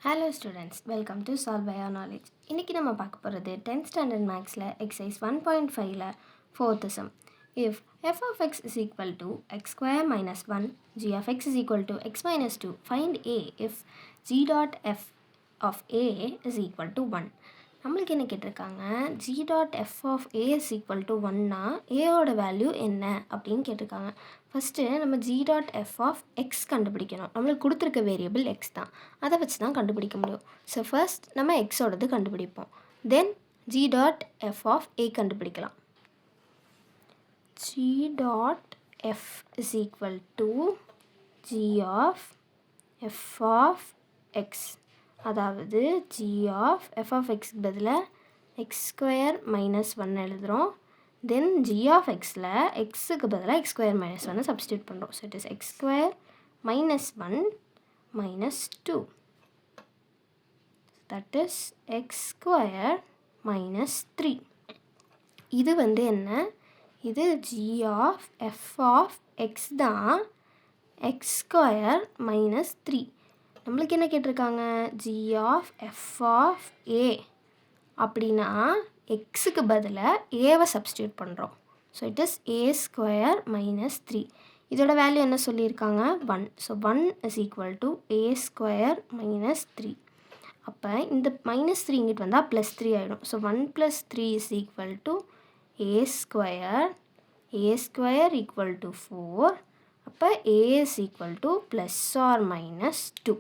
Hello students, welcome to Solve by Our Knowledge. இன்னைக்கு நம்ம பார்க்க போகிறது 10th standard mathsல exercise 1.5ல 4th sum. If f of x is equal to x square minus 1, g of x is equal to x minus 2, find a if g dot f of a is equal to 1. நம்மளுக்கு என்ன கேட்டிருக்காங்க, g dot f of a is equal to 1னா aயோட value என்ன அப்படின்னு கேட்டிருக்காங்க. First நம்ம g dot f of x கண்டுபிடிக்கணும். நம்மளுக்கு கொடுத்துருக்க வேரியபிள் x தான், அதை வச்சு தான் கண்டுபிடிக்க முடியும். ஸோ ஃபர்ஸ்ட் நம்ம எக்ஸோடது கண்டுபிடிப்போம், தென் g dot f of a கண்டுபிடிக்கலாம். g dot f is equal to g of f of x, அதாவது g of f of x பதிலாக x square minus 1 எழுதுகிறோம். தென் g of xல xக்கு பதிலாக x square minus 1 சப்ஸ்டியூட் பண்ணுறோம். So it is x square minus 1 minus 2, that is x square minus 3. இது என்ன, இது g of f of x தான், x square minus 3. நம்மளுக்கு என்ன கேட்டிருக்காங்க, g of f of a அப்படின்னா எக்ஸுக்கு பதிலாக ஏவை சப்ஸ்டியூட் பண்ணுறோம். So it is a square minus 3. இதோட வேல்யூ என்ன சொல்லியிருக்காங்க, 1. So 1 is equal to a square minus 3. அப்போ இந்த மைனஸ் 3 இங்கிட்டு வந்தால் ப்ளஸ் 3 ஆகிடும். So 1 + 3 is equal to a square equal to 4. அப்போ a is equal to plus or minus 2.